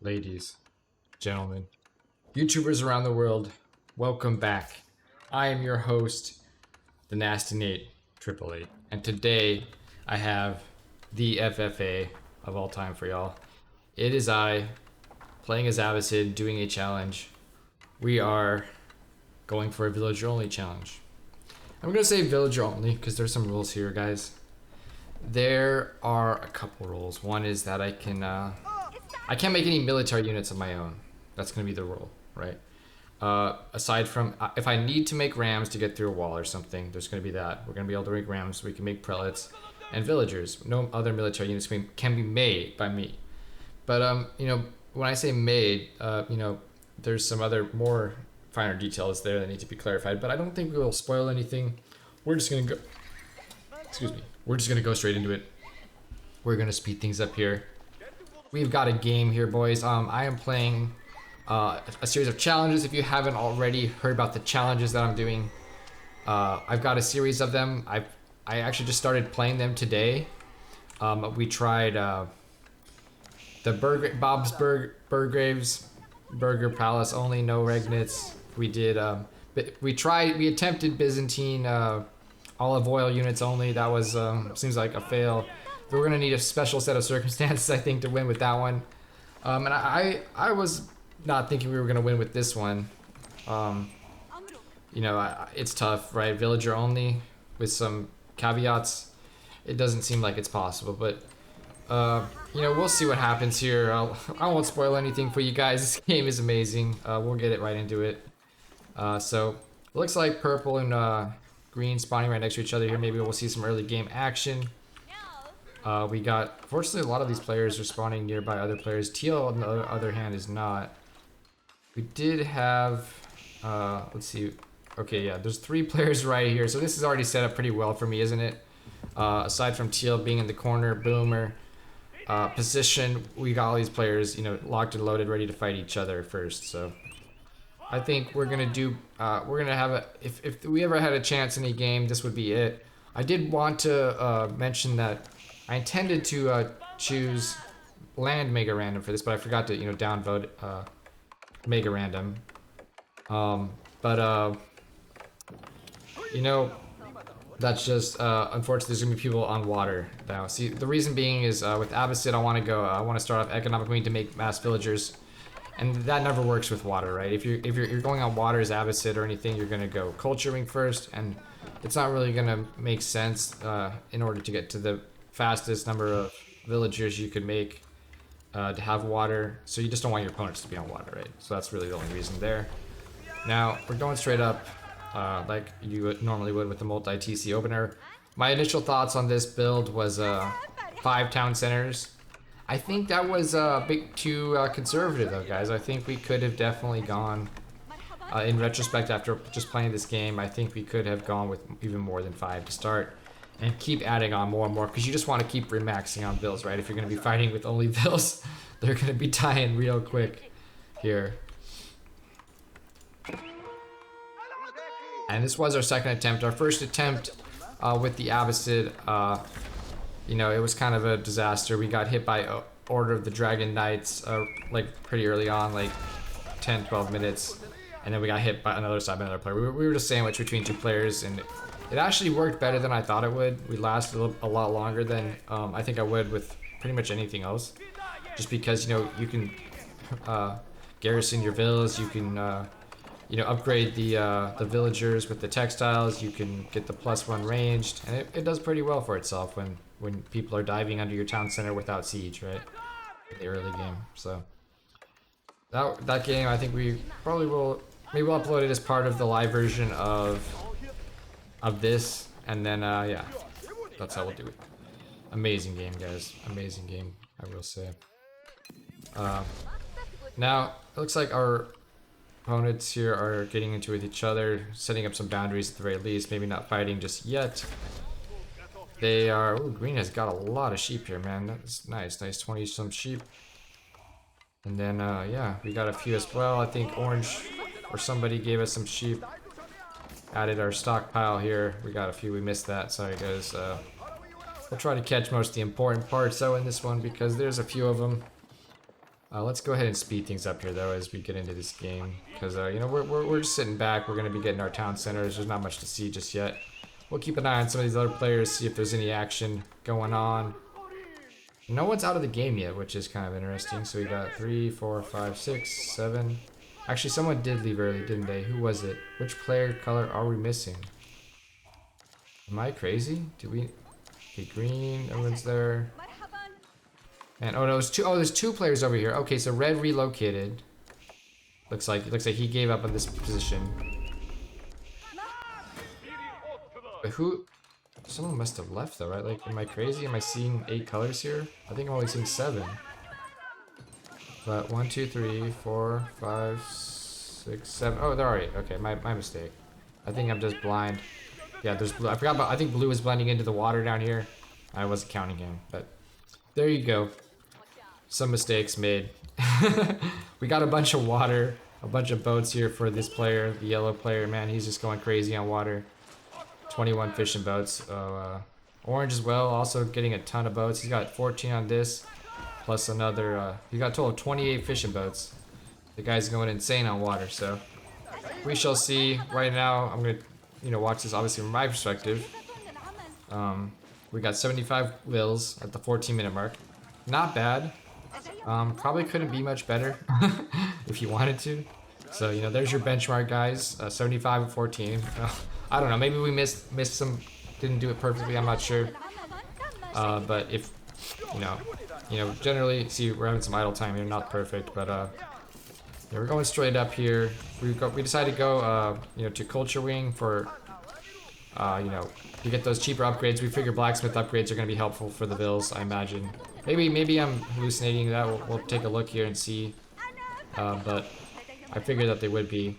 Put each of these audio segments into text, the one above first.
Ladies, gentlemen, YouTubers around the world, welcome back. I am your host, the Nasty Nate, Triple Eight, and today I have the FFA of all time for y'all. It is I, playing as Abbasid, doing a challenge. We are going for a villager only challenge. I'm gonna say villager only because there's some rules here, guys. There are a couple rules. One is that I can't make any military units of my own. That's gonna be the rule, right? Aside from if I need to make rams to get through a wall or something, there's gonna be that. We're gonna be able to make rams. We can make prelates and villagers. No other military units can be made by me. But when I say made, there's some other more finer details there that need to be clarified. But I don't think we will spoil anything. We're just gonna go. Excuse me. We're just gonna go straight into it. We're gonna speed things up here. We've got a game here, boys. I am playing a series of challenges. If you haven't already heard about the challenges that I'm doing, I've got a series of them. I actually just started playing them today. We tried the Bob's Burgraves Burger Palace only, no regnets. We did. We attempted Byzantine olive oil units only. That was seems like a fail. We're gonna need a special set of circumstances, I think, to win with that one. And I was not thinking we were gonna win with this one. It's tough, right? Villager only with some caveats. It doesn't seem like it's possible, but we'll see what happens here. I won't spoil anything for you guys. This game is amazing. We'll get it right into it. So it looks like purple and green spawning right next to each other here. Maybe we'll see some early game action. We got, fortunately, a lot of these players are spawning nearby other players. Teal, on the other hand, is not. We did have, let's see. Okay, yeah, there's 3 players right here. So this is already set up pretty well for me, isn't it? Aside from Teal being in the corner, Boomer, position, we got all these players, locked and loaded, ready to fight each other first. So I think we're gonna do, we're gonna have if we ever had a chance in a game, this would be it. I did want to mention that I intended to choose land mega random for this, but I forgot to downvote mega random. That's just unfortunately there's gonna be people on water now. See, the reason being is with Abbasid I want to start off economically to make mass villagers, and that never works with water, right? If you're going on water as Abbasid or anything, you're gonna go culturing first, and it's not really gonna make sense in order to get to the fastest number of villagers you could make to have water. So you just don't want your opponents to be on water, right? So that's really the only reason there. Now we're going straight up like you normally would with the multi-TC opener. My initial thoughts on this build was 5 town centers. I think that was a bit too conservative though, guys. I think we could have definitely gone, in retrospect after just playing this game, I think we could have gone with even more than 5 to start. And keep adding on more and more, because you just want to keep remaxing on bills, right? If you're going to be fighting with only bills, they're going to be dying real quick here. And this was our second attempt. Our first attempt with the Abbasid, it was kind of a disaster. We got hit by Order of the Dragon Knights like pretty early on, like 10-12 minutes. And then we got hit by another side by another player. We were just sandwiched between 2 players, and it actually worked better than I thought it would. We lasted a lot longer than I think I would with pretty much anything else. Just because, you can garrison your villas, you can, upgrade the villagers with the textiles, you can get the +1 ranged, and it does pretty well for itself when people are diving under your town center without siege, right? In the early game, so. That game, I think we probably will, maybe we'll upload it as part of the live version of this, and then yeah, that's how we'll do it. Amazing game, guys. Amazing game, I will say. Now it looks like our opponents here are getting into it with each other, setting up some boundaries at the very least. Maybe not fighting just yet. They are. Ooh, green has got a lot of sheep here, man. That's nice. 20 some sheep. And then yeah, we got a few as well. I think orange or somebody gave us some sheep. Added our stockpile here. We got a few. We missed that. Sorry, guys. We'll try to catch most of the important parts though in this one, because there's a few of them. Let's go ahead and speed things up here though as we get into this game, because you know we're just sitting back. We're gonna be getting our town centers. There's not much to see just yet. We'll keep an eye on some of these other players, see if there's any action going on. No one's out of the game yet, which is kind of interesting. So we got 3, 4, 5, 6, 7. Actually, someone did leave early, didn't they? Who was it? Which player color are we missing? Am I crazy? Do we? Okay, green. Everyone's there. And oh no, there's two. Oh, there's 2 players over here. Okay, so red relocated. Looks like he gave up on this position. But who? Someone must have left though, right? Like, am I crazy? Am I seeing 8 colors here? I think I'm only seeing 7. But 1, 2, 3, 4, 5, 6, 7. Oh, they're alright. Okay, my mistake. I think I'm just blind. Yeah, there's blue. I forgot about. I think blue is blending into the water down here. I wasn't counting him, but there you go. Some mistakes made. We got a bunch of water, a bunch of boats here for this player, the yellow player. Man, he's just going crazy on water. 21 fishing boats. Orange as well, also getting a ton of boats. He's got 14 on this, plus another. He got a total of 28 fishing boats. The guy's going insane on water. So we shall see. Right now, I'm gonna, watch this obviously from my perspective. We got 75 wills at the 14-minute mark. Not bad. Probably couldn't be much better if you wanted to. So there's your benchmark, guys. 75 and 14. I don't know. Maybe we missed some. Didn't do it perfectly. I'm not sure. But if generally, see, we're having some idle time here. Not perfect, but yeah, we're going straight up here. We decided to go to Culture Wing for to get those cheaper upgrades. We figure blacksmith upgrades are going to be helpful for the vills, I imagine. Maybe I'm hallucinating that. We'll take a look here and see. But I figured that they would be.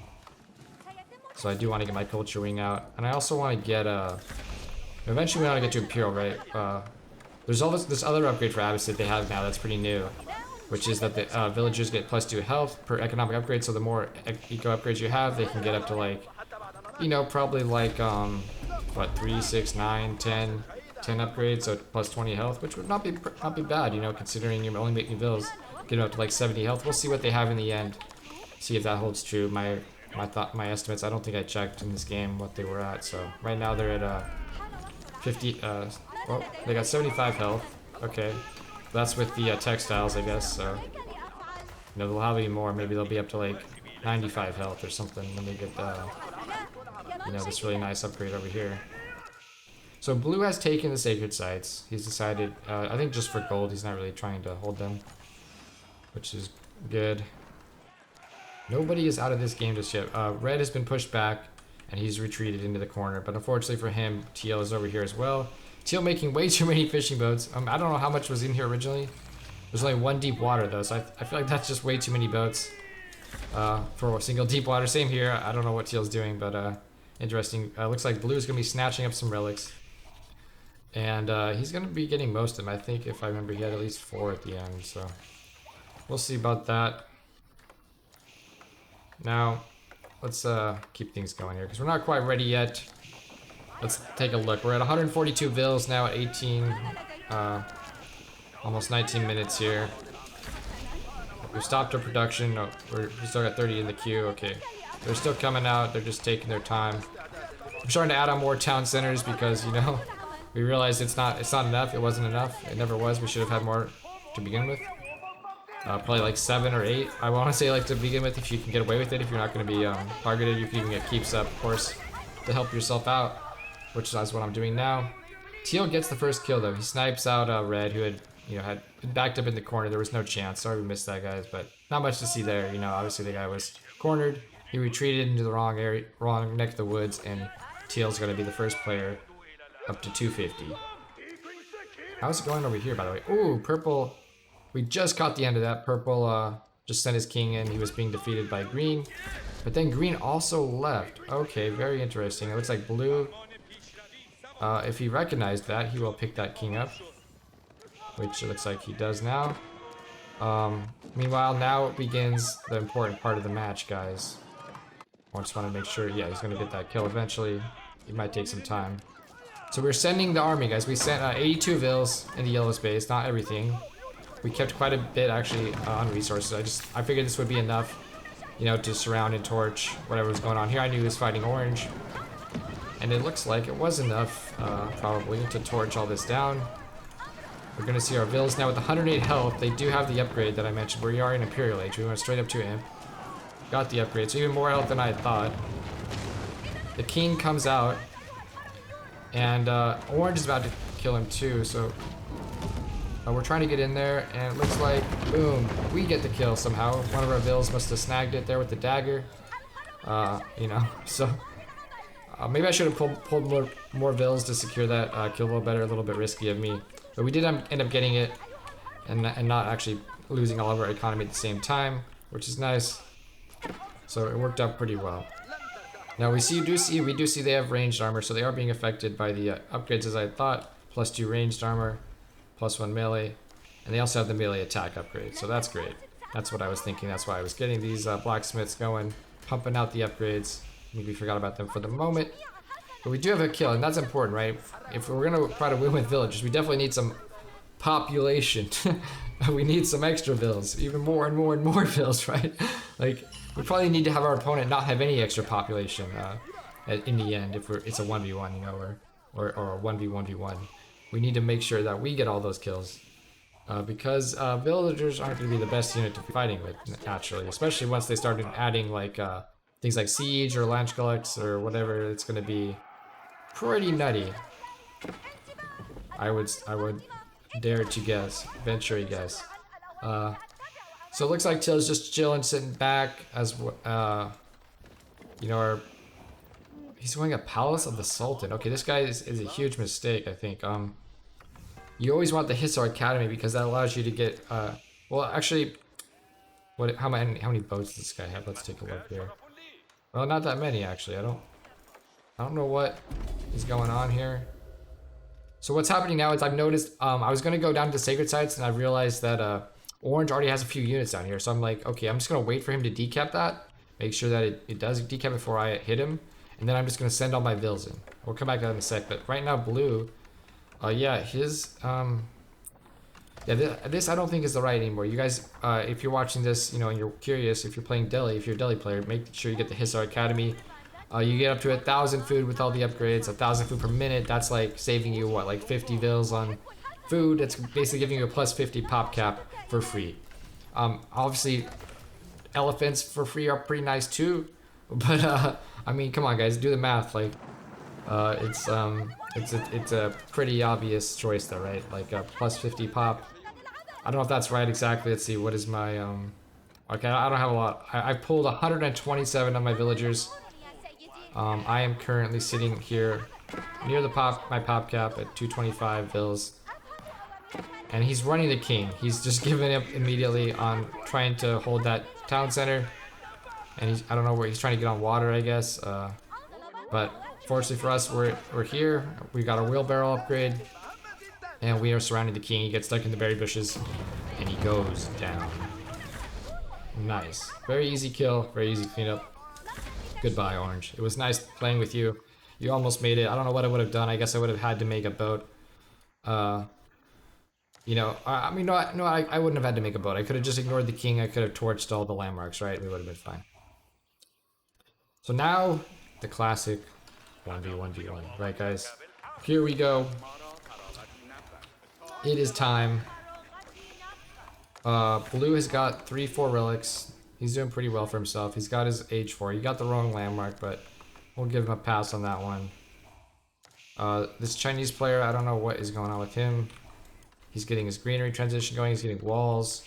So I do want to get my culture wing out, and I also want to get eventually we want to get to Imperial, right? There's all this other upgrade for Abbas that they have now that's pretty new, which is that the villagers get +2 health per economic upgrade. So the more eco upgrades you have, they can get up to like, probably like what 3, 6, 9, 10 upgrades, so +20 health, which would not be bad, considering you're only making vills. Get up to like 70 health. We'll see what they have in the end. See if that holds true. My estimates. I don't think I checked in this game what they were at. So right now they're at 50. Well, they got 75 health. Okay, that's with the textiles, I guess. So they'll have even more. Maybe they'll be up to like 95 health or something when they get this really nice upgrade over here. So blue has taken the sacred sites. He's decided, I think just for gold, he's not really trying to hold them, which is good. Nobody is out of this game just yet. Red has been pushed back, and he's retreated into the corner. But unfortunately for him, Teal is over here as well. Teal making way too many fishing boats. I don't know how much was in here originally. There's only 1 deep water though, so I feel like that's just way too many boats for a single deep water. Same here. I don't know what Teal's doing, but interesting. Looks like blue is going to be snatching up some relics. And he's going to be getting most of them. I think, if I remember, he had at least 4 at the end. So we'll see about that. Now, let's keep things going here, because we're not quite ready yet. Let's take a look. We're at 142 vills now at 18, almost 19 minutes here. We stopped our production. No, we still got 30 in the queue. Okay, they're still coming out. They're just taking their time. I'm starting to add on more town centers because we realized it's not enough. It wasn't enough. It never was. We should have had more to begin with. Probably like 7 or 8. I want to say, like, to begin with, if you can get away with it. If you're not going to be targeted, you can even get keeps up, of course, to help yourself out, which is what I'm doing now. Teal gets the first kill though. He snipes out Red, who had been backed up in the corner. There was no chance. Sorry we missed that, guys, but not much to see there. Obviously the guy was cornered. He retreated into the wrong area, wrong neck of the woods, and Teal's going to be the first player up to 250. How's it going over here, by the way? Ooh, purple. We just caught the end of that. Purple just sent his king in. He was being defeated by green. But then green also left. Okay, very interesting. It looks like blue, if he recognized that, he will pick that king up, which it looks like he does now. Meanwhile, now begins the important part of the match, guys. I just want to make sure, yeah, he's going to get that kill eventually. It might take some time. So we're sending the army, guys. We sent 82 vills in the yellow space, not everything. We kept quite a bit actually on resources. I figured this would be enough, you know, to surround and torch whatever was going on here. I knew he was fighting orange, and it looks like it was enough probably to torch all this down. We're gonna see our vills now with 108 health. They do have the upgrade that I mentioned. We are in Imperial Age. We went straight up to Imp. Got the upgrade, so even more health than I had thought. The king comes out, and orange is about to kill him too. So we're trying to get in there, and it looks like boom, we get the kill somehow. One of our vills must have snagged it there with the dagger. You know, so maybe I should have pulled more vills to secure that kill a little better. A little bit risky of me. But we did end up getting it and not actually losing all of our economy at the same time, which is nice. So it worked out pretty well. Now we do see they have ranged armor, so they are being affected by the upgrades as I thought. +2 ranged armor, +1 melee, and they also have the melee attack upgrade, so that's great. That's what I was thinking, that's why I was getting these blacksmiths going, pumping out the upgrades. Maybe we forgot about them for the moment. But we do have a kill, and that's important, right? If we're gonna try to win with villagers, we definitely need some population. We need some extra vills, even more and more and more vills, right? Like, we probably need to have our opponent not have any extra population in the end if it's a 1v1, you know, or a 1v1v1. We need to make sure that we get all those kills. Because villagers aren't gonna be the best unit to be fighting with, naturally, especially once they started adding like things like siege or Lanchgulux or whatever. It's gonna be pretty nutty. I would dare to guess, venture a guess. So it looks like Till's just chilling, sitting back as you know, he's wearing a Palace of the Sultan. Okay, this guy is a huge mistake, I think. You always want the Hissar Academy because that allows you to get well, actually, how many boats does this guy have? Let's take a look here. Well, not that many actually. I don't know what is going on here. So what's happening now is I've noticed I was gonna go down to Sacred Sites and I realized that orange already has a few units down here. So I'm like, okay, I'm just gonna wait for him to decap that, make sure that it does decap before I hit him, and then I'm just gonna send all my vills in. We'll come back to that in a sec. But right now, blue, yeah, his yeah, this I don't think is the right anymore. You guys, if you're watching this, you know, and you're curious, if you're playing Delhi, if you're a Delhi player, make sure you get the Hissar Academy. You get up to 1,000 food with all the upgrades, 1,000 food per minute. That's like saving you what, like 50 vills on food. It's basically giving you a +50 pop cap for free. Obviously, elephants for free are pretty nice too, but I mean, come on, guys, do the math. Like, it's a pretty obvious choice, though, right? Like a +50 pop. I don't know if that's right exactly. Let's see. What is my Okay, I don't have a lot. I've pulled 127 of my villagers. I am currently sitting here near the my pop cap at 225 vills. And he's running the king. He's just giving up immediately on trying to hold that town center. And I don't know where he's trying to get on water, I guess. But fortunately for us, we're here. We got a wheelbarrow upgrade. And we are surrounding the king. He gets stuck in the berry bushes. And he goes down. Nice. Very easy kill. Very easy cleanup. Goodbye, Orange. It was nice playing with you. You almost made it. I don't know what I would have done. I guess I would have had to make a boat. You know, I mean, I wouldn't have had to make a boat. I could have just ignored the king. I could have torched all the landmarks, right? We would have been fine. So now, the classic 1v1v1. Right, guys? Here we go. It is time. Blue has got 3-4 relics. He's doing pretty well for himself. He's got his H4. He got the wrong landmark, but we'll give him a pass on that one. This Chinese player, I don't know what is going on with him. He's getting his greenery transition going. He's getting walls.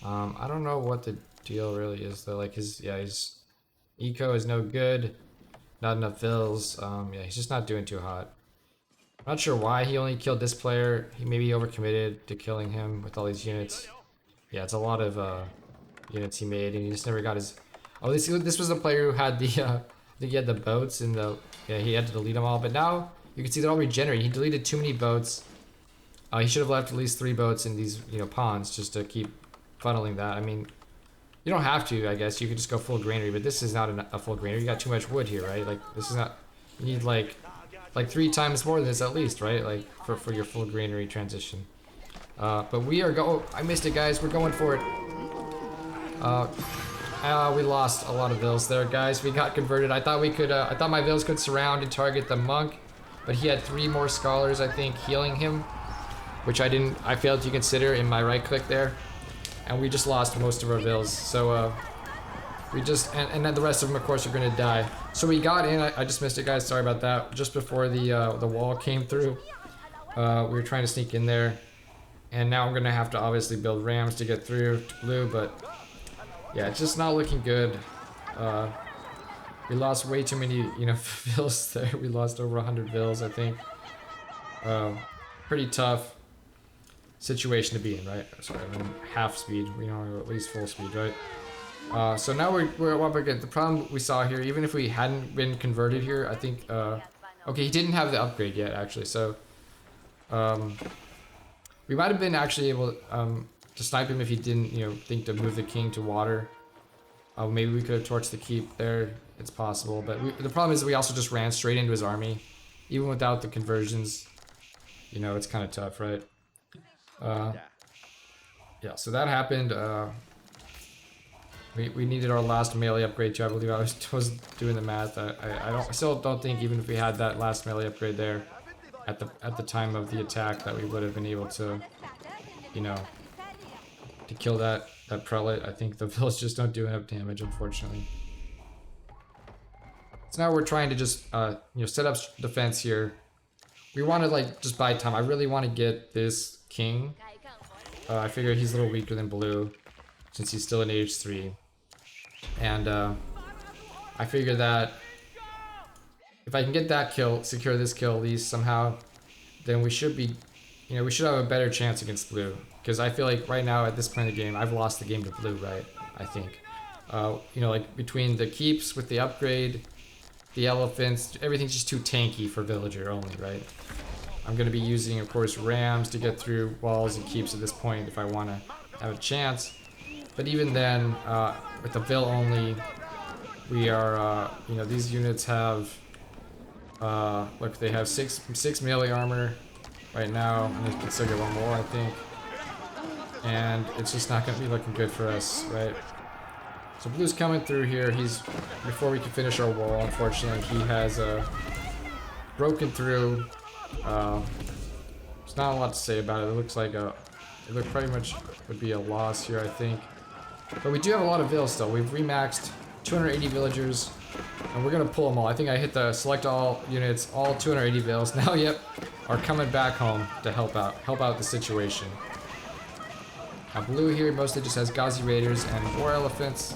I don't know what the deal really is though. Like his eco is no good. Not enough vills. Yeah, he's just not doing too hot. Not sure why he only killed this player. He maybe overcommitted to killing him with all these units. Yeah, it's a lot of units he made, and he just never got his. Oh, this was the player who had the. I think he had the boats and the. Yeah, he had to delete them all. But now you can see they're all regenerating. He deleted too many boats. He should have left at least 3 boats in these, you know, ponds just to keep funneling that. I mean, you don't have to. I guess you could just go full granary, but this is not a full granary. You got too much wood here, right? Like this is not. You need like 3 times more than this at least, right? Like for your full granary transition. But we are I missed it, guys. We're going for it. We lost a lot of vills there, guys. We got converted. I thought we could. I thought my vills could surround and target the monk, but he had 3 more scholars, I think, healing him, which I failed to consider in my right click there, and we just lost most of our vills. So we just and then the rest of them, of course, are gonna die. So we got in. I just missed it, guys. Sorry about that. Just before the wall came through, we were trying to sneak in there, and now I'm gonna have to obviously build rams to get through to blue, but. Yeah, it's just not looking good. We lost way too many, vills there. We lost over 100 vills, I think. Pretty tough situation to be in, right? Sorry, I mean half speed. At least full speed, right? So now we're up again. The problem we saw here, even if we hadn't been converted here, I think. Okay, he didn't have the upgrade yet, actually. So, we might have been actually able. To snipe him if he didn't, think to move the king to water. Maybe we could have torched the keep there. It's possible, but the problem is that we also just ran straight into his army, even without the conversions. It's kind of tough, right? Yeah. So that happened. We needed our last melee upgrade too. I believe I was doing the math. I still don't think even if we had that last melee upgrade there, at the time of the attack, that we would have been able to, to kill that prelate. I think the villas just don't do enough damage, unfortunately. So now we're trying to just set up defense here. We want to just buy time. I really want to get this king. I figure he's a little weaker than blue since he's still in age 3, and I figure that if I can get that kill, secure this kill at least somehow, then we should be, we should have a better chance against blue. Because I feel like right now at this point in the game, I've lost the game to blue, right? I think. Between the keeps with the upgrade, the elephants, everything's just too tanky for villager only, right? I'm going to be using, of course, rams to get through walls and keeps at this point if I want to have a chance. But even then, with the vill only, we are, these units have, look, they have six melee armor right now, and they can still get 1 more, I think. And it's just not going to be looking good for us, right? So blue's coming through here. Before we can finish our wall, unfortunately, he has broken through. There's not a lot to say about it. It looks like it pretty much would be a loss here, I think. But we do have a lot of vills still. We've remaxed 280 villagers, and we're gonna pull them all. I think I hit the select all units, all 280 vills. Now, yep, are coming back home to help out the situation. Blue here mostly just has Ghazi Raiders and War Elephants.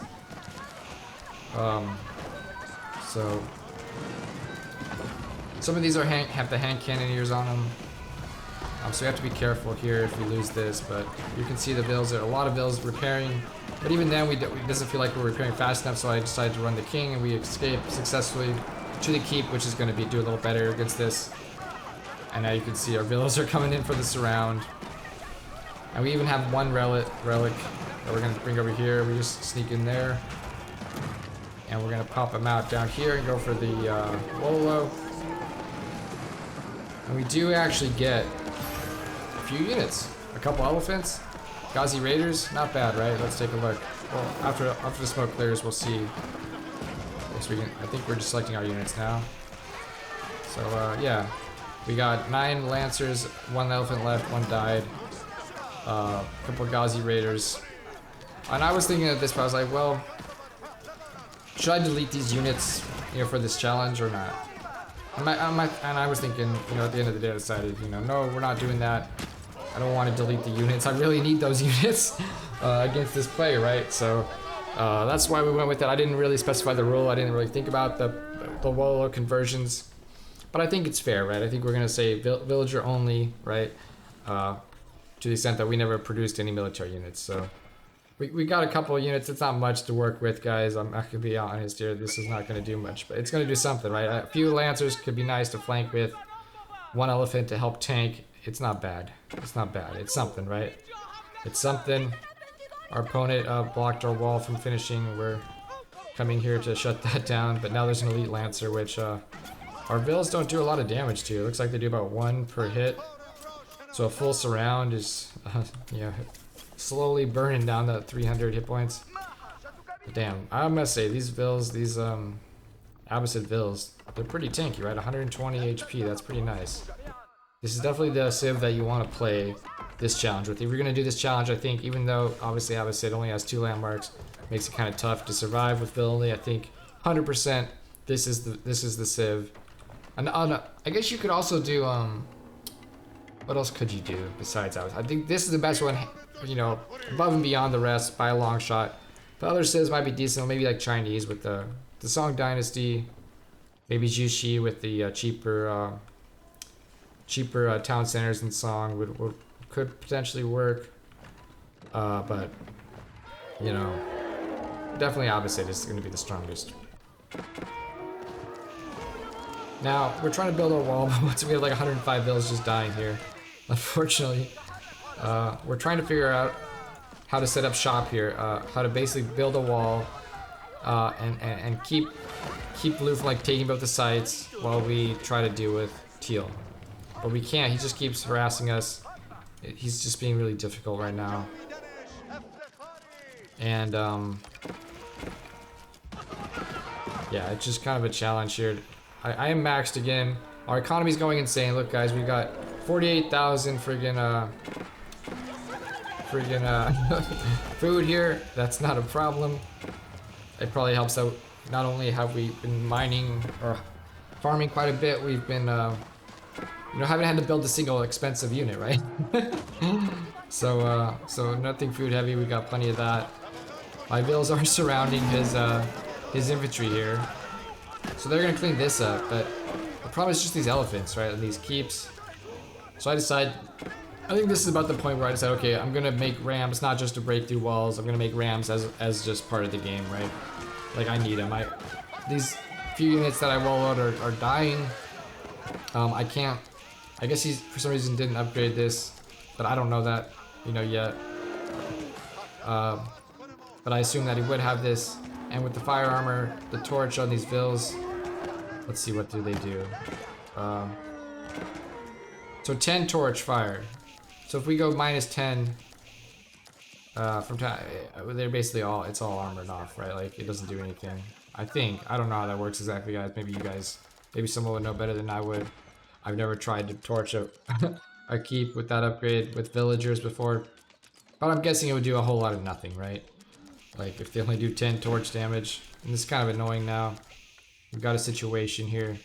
So some of these have the hand cannoneers on them. So we have to be careful here if we lose this, but you can see the vills, there are a lot of vills repairing. But even then, it doesn't feel like we're repairing fast enough, so I decided to run the king, and we escape successfully to the keep, which is going to do a little better against this. And now you can see our villas are coming in for the surround. And we even have 1 relic that we're going to bring over here. We just sneak in there. And we're going to pop them out down here and go for the Wololo. And we do actually get a few units. A couple elephants. Ghazi Raiders. Not bad, right? Let's take a look. Well, after the smoke clears, we'll see. I think we're just selecting our units now. So, yeah. We got 9 Lancers, 1 elephant left, 1 died. A couple Ghazi Raiders. And I was thinking at this point, I was like, well, should I delete these units, for this challenge or not? And I was thinking, at the end of the day, I decided, no, we're not doing that. I don't want to delete the units. I really need those units against this player, right? So that's why we went with it. I didn't really specify the rule. I didn't really think about the Wololo conversions. But I think it's fair, right? I think we're going to say villager only, right? To the extent that we never produced any military units. So we got a couple of units. It's not much to work with, guys. I'm not going to be honest here. This is not going to do much, but it's going to do something, right? A few Lancers could be nice to flank with. 1 elephant to help tank. It's not bad. It's not bad. It's something, right? It's something. Our opponent blocked our wall from finishing. We're coming here to shut that down, but now there's an elite Lancer, which our vills don't do a lot of damage to. It looks like they do about 1 per hit. So a full surround is, slowly burning down the 300 hit points. But damn, I must say these vills, these Abbasid vills, they're pretty tanky, right? 120 HP, that's pretty nice. This is definitely the civ that you want to play this challenge with. If you're gonna do this challenge, I think even though obviously Abbasid only has 2 landmarks, makes it kind of tough to survive with vill only. I think 100% this is the civ. And I guess you could also do what else could you do besides Abbasid? I think this is the best one, you know, above and beyond the rest by a long shot. The other civs might be decent, maybe like Chinese with the Song Dynasty, maybe Jushi with the cheaper town centers in Song could potentially work, but you know, definitely Abbasid is going to be the strongest. Now we're trying to build a wall, but once we have like 105 vills just dying here, unfortunately, we're trying to figure out how to set up shop here, how to basically build a wall, and keep blue from like taking both the sites while we try to deal with teal. But we can't, he just keeps harassing us. He's just being really difficult right now. And yeah, it's just kind of a challenge here. I am maxed again. Our economy's going insane. Look guys, we've got 48,000 friggin' food here. That's not a problem. It probably helps out. Not only have we been mining or farming quite a bit, we've been you know, haven't had to build a single expensive unit, right? So nothing food heavy. We got plenty of that. My vills are surrounding his infantry here, so they're gonna clean this up. But the problem is just these elephants, right? And these keeps. So I think this is about the point where I decide, okay, I'm gonna make rams not just to break through walls. I'm gonna make rams as just part of the game, right? Like I need them. These few units that I wallowed are dying. I can't. I guess he for some reason didn't upgrade this, but I don't know that, you know, yet. But I assume that he would have this, and with the fire armor, the torch on these vills. Let's see, what do they do? So 10 torch fire. So if we go -10 from time, they're basically it's all armored off, right? Like it doesn't do anything. I think. I don't know how that works exactly, guys. Maybe someone would know better than I would. I've never tried to torch a keep with that upgrade with villagers before, but I'm guessing it would do a whole lot of nothing, right? Like if they only do 10 torch damage, and this is kind of annoying now. We've got a situation here.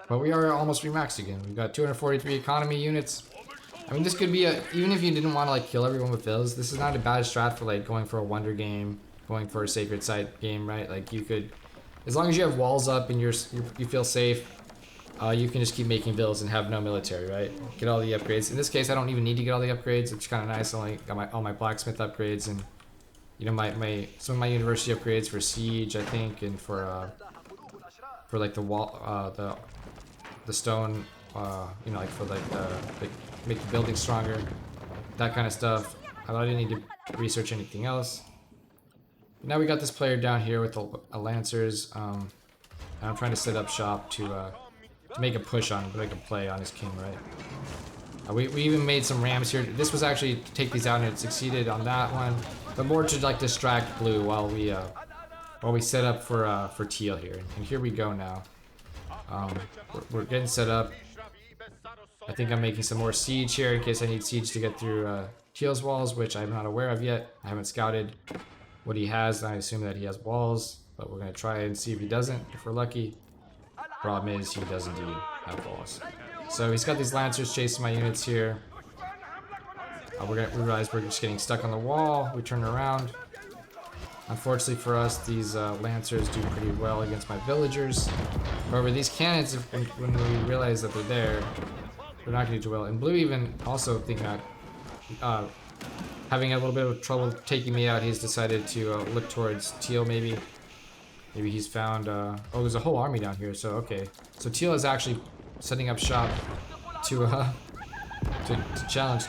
But we are almost remaxed again. We've got 243 economy units. I mean, this could be even if you didn't want to like kill everyone with vills, this is not a bad strat for like going for a wonder game, going for a sacred site game, right? Like you could, as long as you have walls up and you feel safe, you can just keep making vills and have no military, right? Get all the upgrades. In this case, I don't even need to get all the upgrades. It's kind of nice. I only got all my blacksmith upgrades and, you know, some of my university upgrades for siege, I think, and for like the wall, the stone, you know, like for like make the building stronger, that kind of stuff. I didn't need to research anything else. Now we got this player down here with the lancers. And I'm trying to set up shop to make a push on him, to make a play on his king, right? We even made some rams here. This was actually to take these out, and it succeeded on that one, but more to like distract blue while we set up for teal here. And here we go now. We're getting set up. I think I'm making some more siege here in case I need siege to get through teal's walls, which I'm not aware of yet. I haven't scouted what he has. I assume that he has walls, but we're gonna try and see if he doesn't, if we're lucky. Problem is, he does indeed have walls. So he's got these lancers chasing my units here. We realize we're just getting stuck on the wall. We turn around. Unfortunately for us, these lancers do pretty well against my villagers. However, these cannons, when we realize that they're there, they're not going to do well. And blue even also think that having a little bit of trouble taking me out, he's decided to look towards teal maybe. Maybe he's found, oh, there's a whole army down here, so okay. So teal is actually setting up shop to challenge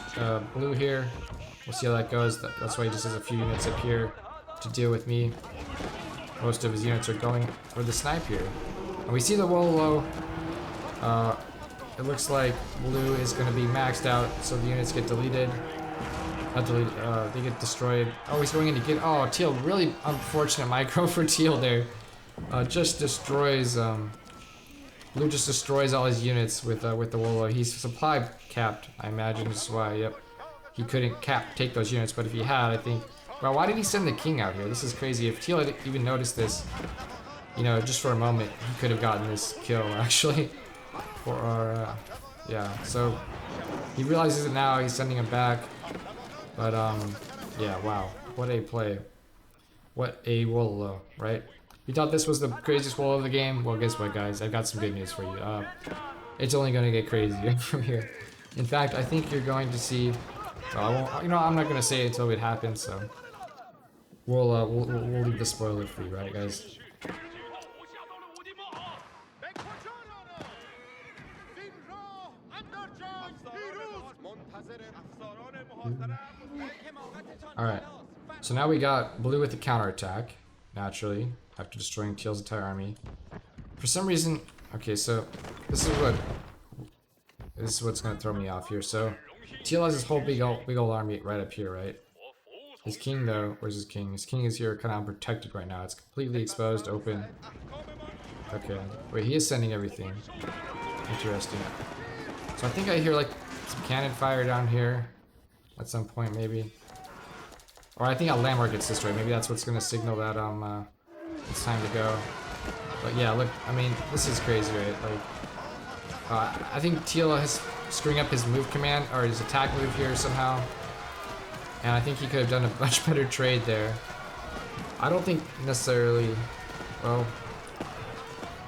blue here. We'll see how that goes. That's why he just has a few units up here to deal with me. Most of his units are going for the snipe here. And we see the Wololo it looks like blue is going to be maxed out, so the units get deleted. Not deleted, they get destroyed. Oh, he's going in to get, oh, teal, really unfortunate micro for teal there. Just destroys, blue just destroys all his units with the Wololo. He's supply capped, I imagine, this is why, yep. He couldn't take those units, but if he had, I think, well, why did he send the king out here? This is crazy. If teal had even noticed this, you know, just for a moment, he could have gotten this kill, actually. Or, yeah, so he realizes it now, he's sending him back. But, yeah, wow. What a play. What a Wololo, right? You thought this was the craziest Wololo of the game? Well, guess what, guys? I've got some good news for you. It's only going to get crazier from here. In fact, I think you're going to see... Well, I won't, you know, I'm not going to say it until it happens, so... We'll leave the spoiler free, right, guys? Alright, so now we got blue with the counterattack, naturally, after destroying teal's entire army. For some reason, okay, so this is what's gonna throw me off here. So teal has this whole big old army right up here, right? His king though, where's his king? His king is here kind of unprotected right now. It's completely exposed, open. Okay, wait, he is sending everything. Interesting. So I think I hear like some cannon fire down here at some point, maybe. Or I think a landmark gets destroyed. Maybe that's what's gonna signal that it's time to go. But yeah, look, I mean, this is crazy, right? Like, I think teal is screwing up his move command or his attack move here somehow, and I think he could have done a much better trade there. I don't think necessarily, well,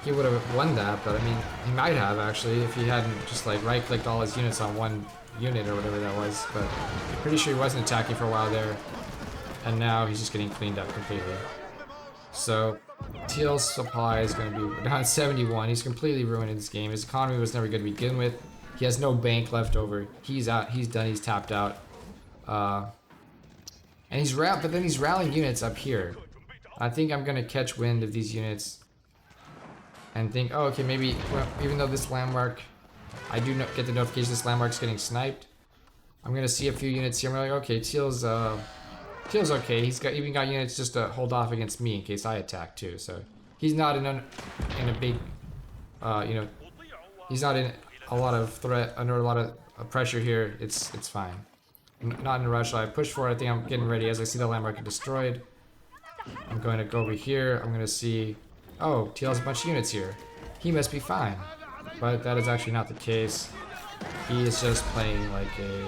he would have won that, but I mean, he might have actually if he hadn't just like right-clicked all his units on one unit or whatever that was. But I'm pretty sure he wasn't attacking for a while there, and now he's just getting cleaned up completely. So teal's supply is going to be down 71. He's completely ruined this game. His economy was never good to begin with. He has no bank left over. He's out. He's done. He's tapped out. And he's but then he's rallying units up here. I think I'm going to catch wind of these units and think, oh, okay, maybe, well, even though this landmark, I do get the notification this landmark's getting sniped, I'm gonna see a few units here. I'm like, okay, teal's okay. He's even got units just to hold off against me in case I attack too. So he's not in a big, you know, he's not in a lot of threat, under a lot of pressure here. It's fine. I'm not in a rush. I push for it. I think I'm getting ready as I see the landmark get destroyed. I'm going to go over here. I'm gonna see. Oh, teal has a bunch of units here. He must be fine. But that is actually not the case. He is just playing like a...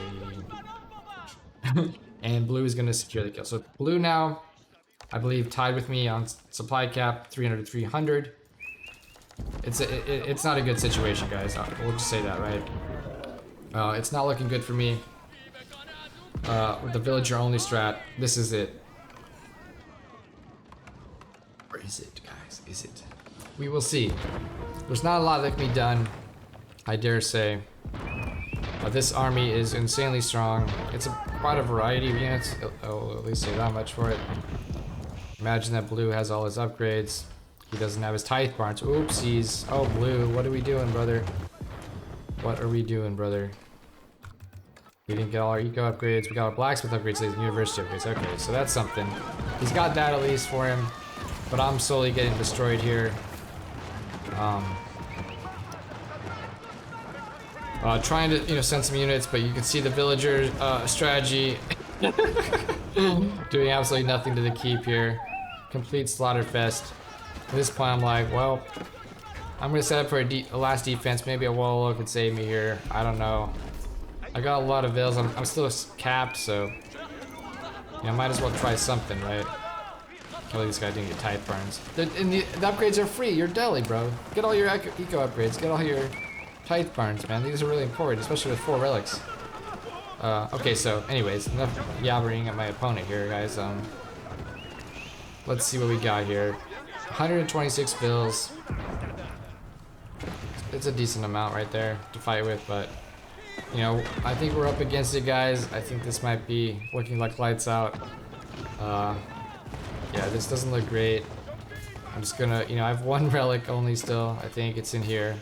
And blue is going to secure the kill. So blue now, I believe, tied with me on supply cap, 300 to 300. It's not a good situation, guys. We'll just say that, right? It's not looking good for me. With the villager only strat, this is it. Or is it, guys? Is it? We will see. There's not a lot that can be done, I dare say. This army is insanely strong. It's quite a variety of units. I'll at least say that much for it. Imagine that blue has all his upgrades. He doesn't have his tithe barns. Oopsies. Oh, blue, what are we doing, brother? What are we doing, brother? We didn't get all our eco upgrades. We got our blacksmith upgrades, and university upgrades. Okay, so that's something. He's got that at least for him. But I'm slowly getting destroyed here. Trying to, you know, send some units, but you can see the villager strategy doing absolutely nothing to the keep here. Complete slaughter fest. At this point, I'm like, well, I'm gonna set up for a last defense. Maybe a Wololo could save me here. I don't know. I got a lot of vills. I'm still capped, so you know, might as well try something, right? Oh, this guy didn't get tithe burns. And the upgrades are free. You're deli, bro. Get all your eco upgrades. Get all your tithe barns, man. These are really important, especially with 4 relics. Okay, so anyways, enough yabbering at my opponent here, guys. Let's see what we got here. 126 bills. It's a decent amount right there to fight with, but you know, I think we're up against it, guys. I think this might be looking like lights out. Yeah, this doesn't look great. I'm just gonna, you know, I have 1 relic only still. I think it's in here.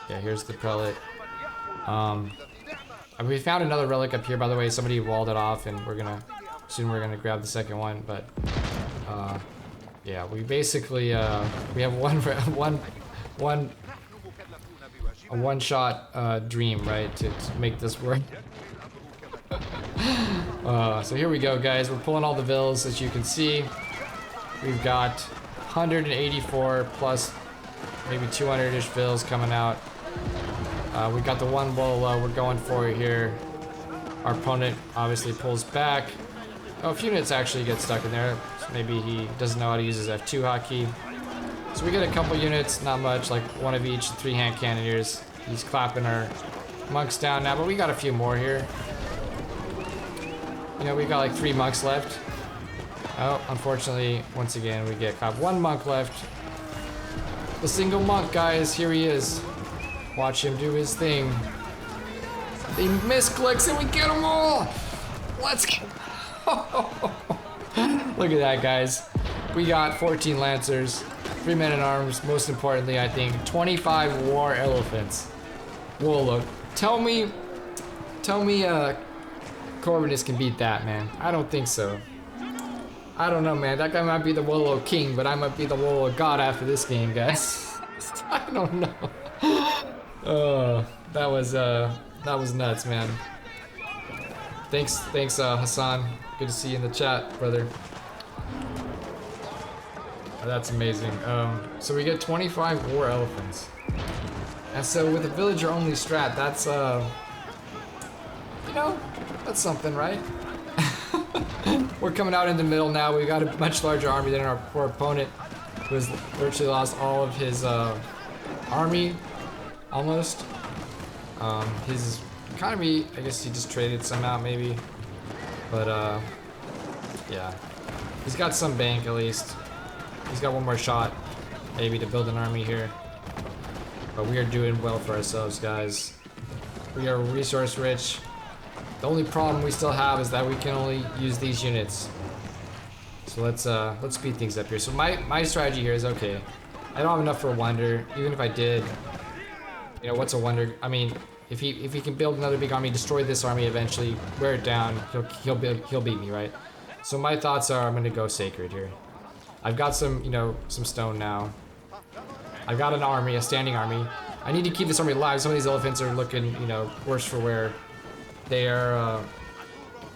Yeah, here's the prelate. We found another relic up here, by the way. Somebody walled it off, and soon we're gonna grab the second one. But yeah, we basically we have a one-shot dream, right, to make this work. So here we go, guys. We're pulling all the vills, as you can see. We've got 184 plus maybe 200-ish vills coming out. We got the one Wololo we're going for here. Our opponent obviously pulls back. Oh, a few units actually get stuck in there. So maybe he doesn't know how to use his F2 hotkey. So we get a couple units, not much, like one of each, 3 hand cannoneers. He's clapping our monks down now, but we got a few more here. You know, we got like 3 monks left. Oh, unfortunately, once again, we get caught. 1 monk left. The single monk, guys, here he is. Watch him do his thing. He misclicks and we get them all. Let's go. Look at that, guys. We got 14 lancers, 3 men at arms. Most importantly, I think 25 war elephants. Wololo, tell me, Corvinus can beat that, man. I don't think so. I don't know, man. That guy might be the Wololo king, but I might be the Wololo god after this game, guys. I don't know. Oh, that was nuts, man. Thanks, Hassan. Good to see you in the chat, brother. Oh, that's amazing. So we get 25 war elephants, and so with a villager-only strat, that's you know, that's something, right? We're coming out in the middle now. We got a much larger army than our poor opponent, who has virtually lost all of his army. Almost. His economy, I guess he just traded some out maybe. But yeah. He's got some bank at least. He's got one more shot maybe to build an army here. But we are doing well for ourselves, guys. We are resource rich. The only problem we still have is that we can only use these units. So let's speed things up here. So my strategy here is, okay, I don't have enough for a wonder. Even if I did, you know, what's a wonder? I mean, if he can build another big army, destroy this army eventually, wear it down, he'll beat me, right? So my thoughts are, I'm gonna go sacred here. I've got some, you know, some stone now. I've got an army, a standing army. I need to keep this army alive. Some of these elephants are looking, you know, worse for wear. They're a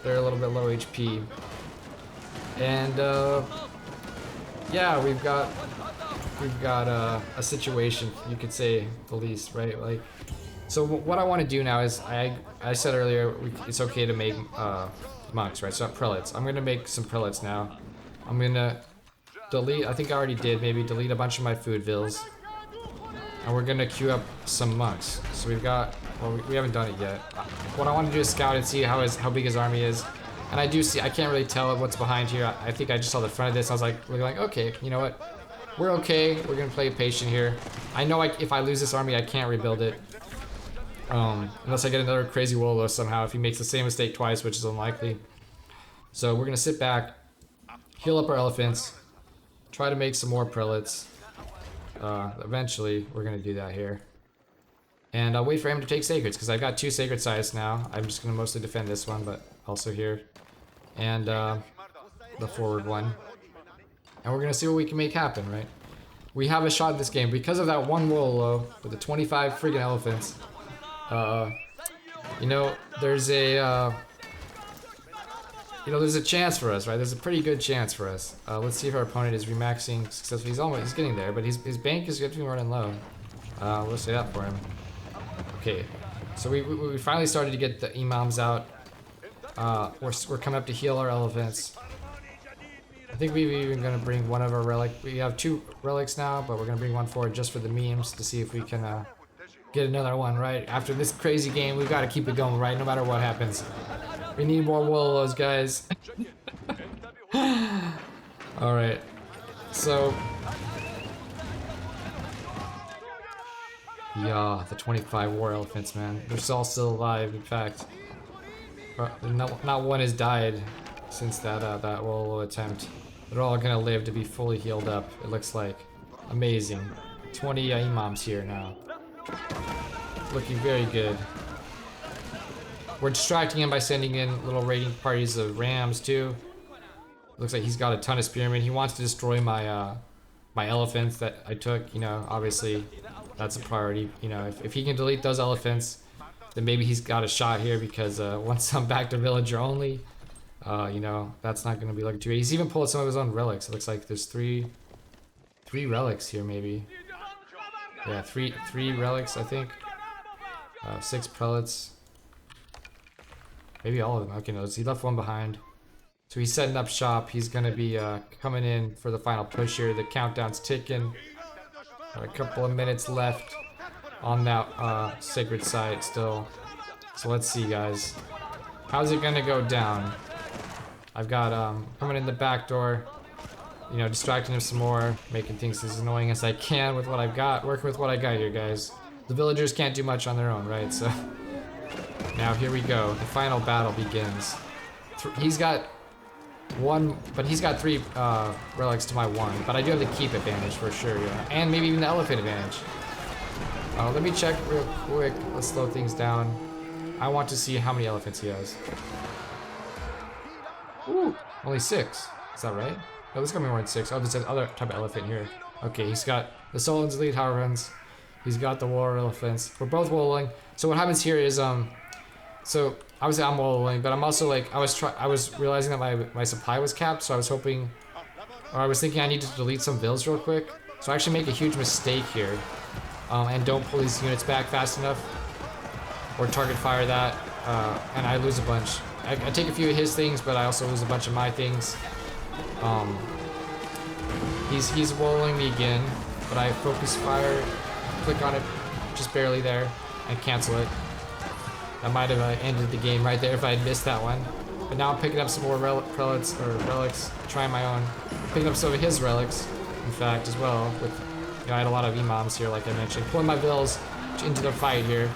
little bit low HP. And yeah, we've got a situation, you could say the least, right? Like, so what I want to do now is, I said earlier it's okay to make monks, right? So prelates. I'm gonna make some prelates now. I'm gonna delete. I think I already did. Maybe delete a bunch of my food vills, and we're gonna queue up some monks. So we've got. Well, we haven't done it yet. What I want to do is scout and see how big his army is. And I do see. I can't really tell what's behind here. I think I just saw the front of this. I was like, okay, you know what? We're okay. We're gonna play patient here. I know if I lose this army, I can't rebuild it. Unless I get another crazy Wololo somehow. If he makes the same mistake twice, which is unlikely. So we're gonna sit back, heal up our elephants, try to make some more prelates. Eventually, we're gonna do that here. And I'll wait for him to take sacreds, because I've got 2 sacred sites now. I'm just gonna mostly defend this one, but also here. And the forward one. And we're gonna see what we can make happen, right? We have a shot at this game because of that one Wololo with the 25 friggin' elephants. You know, there's a chance for us, right? There's a pretty good chance for us. Let's see if our opponent is remaxing successfully. He's getting there, but his bank is getting running low. We'll say that for him. Okay, so we finally started to get the imams out. We're coming up to heal our elephants. I think we're even gonna bring one of our relics. We have 2 relics now, but we're gonna bring one forward just for the memes to see if we can get another one, right? After this crazy game, we've got to keep it going, right? No matter what happens. We need more Wololos, guys. Alright. So. Yeah, the 25 war elephants, man. They're all still alive, in fact. Not one has died since that Wololo attempt. They're all gonna live to be fully healed up, it looks like. Amazing. 20 imams here now. Looking very good. We're distracting him by sending in little raiding parties of rams too. Looks like he's got a ton of spearmen. He wants to destroy my my elephants that I took. You know, obviously that's a priority. You know, if he can delete those elephants, then maybe he's got a shot here because once I'm back to villager only, you know, that's not going to be looking too good. He's even pulled some of his own relics. It looks like there's three relics here maybe. Yeah, three relics I think. 6 prelates. Maybe all of them. Okay, no, he left one behind. So he's setting up shop. He's gonna be coming in for the final push here. The countdown's ticking. Got a couple of minutes left on that sacred site still. So let's see, guys. How's it gonna go down? I've got coming in the back door. You know, distracting him some more, making things as annoying as I can with what I've got. Working with what I got here, guys. The villagers can't do much on their own, right? So now here we go. The final battle begins. He's got one, but he's got 3 relics to my 1. But I do have the keep advantage for sure, yeah. And maybe even the elephant advantage. Let me check real quick. Let's slow things down. I want to see how many elephants he has. Ooh, only 6. Is that right? No, this is gonna be more than 6. Oh, there's another type of elephant here. Okay, he's got the Solon's lead Harvens. He's got the war elephants. We're both woloing. So what happens here is so obviously I'm woloing, but I'm also like I was realizing that my supply was capped, so I was hoping, or I was thinking I needed to delete some vills real quick. So I actually make a huge mistake here, and don't pull these units back fast enough, or target fire that, and I lose a bunch. I take a few of his things, but I also lose a bunch of my things. He's woloing me again, but I focus fire, click on it just barely there, and cancel it. That might have ended the game right there if I had missed that one. But now I'm picking up some more prelates or relics, trying my own. Picking up some of his relics, in fact, as well. With, you know, I had a lot of imams here, like I mentioned. Pulling my vills into the fight here,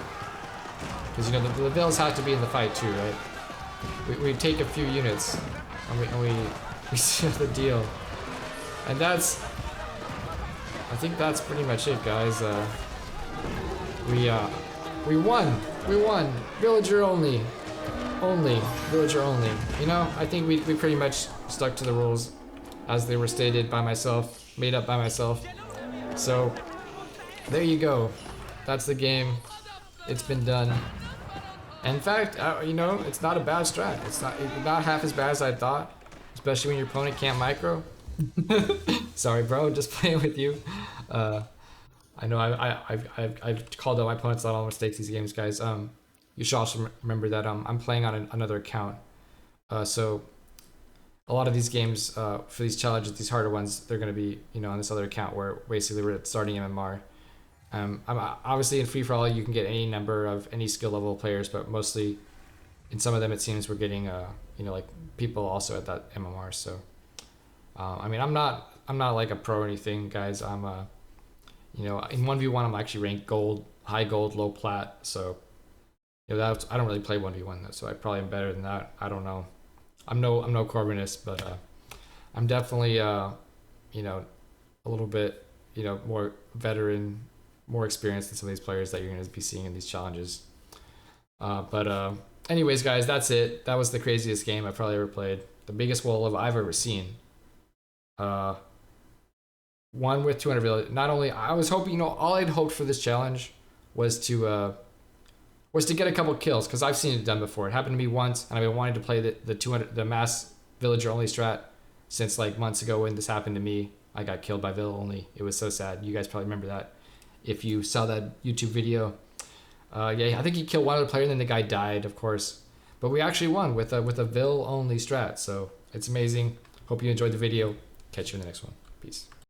because you know the vills have to be in the fight too, right? We take a few units, and we seal the deal. And that's, I think that's pretty much it, guys. We won. We won. Villager only. Villager only. You know, I think we pretty much stuck to the rules as they were stated by myself, made up by myself. So, there you go. That's the game. It's been done. In fact, you know, it's not a bad strat. It's not half as bad as I thought, especially when your opponent can't micro. Sorry, bro, just playing with you. I know I've called out my opponents on all mistakes these games, guys. You should also remember that I'm playing on another account. So a lot of these games, for these challenges, these harder ones, they're going to be, you know, on this other account where basically we're starting MMR. I'm obviously in free for all. You can get any number of any skill level players, but mostly in some of them it seems we're getting you know, like people also at that MMR. So I mean, I'm not like a pro or anything, guys. I'm you know, in 1v1 I'm actually ranked gold, high gold, low plat. So you know, I don't really play 1v1 though, so I probably am better than that. I don't know. I'm no Corbinist, but I'm definitely you know, a little bit, you know, more veteran, more experienced than some of these players that you're going to be seeing in these challenges. But anyways, guys, that's it. That was the craziest game I've probably ever played. The biggest Wololo I've ever seen. One with 200 village. Not only I was hoping, you know, all I'd hoped for this challenge was to get a couple kills, because I've seen it done before. It happened to me once, and I've been wanting to play the mass villager only strat since like months ago when this happened to me. I got killed by vill only. It was so sad. You guys probably remember that if you saw that YouTube video. Yeah, I think he killed one other player, and then the guy died, of course. But we actually won with a vill only strat, so it's amazing. Hope you enjoyed the video. Catch you in the next one. Peace.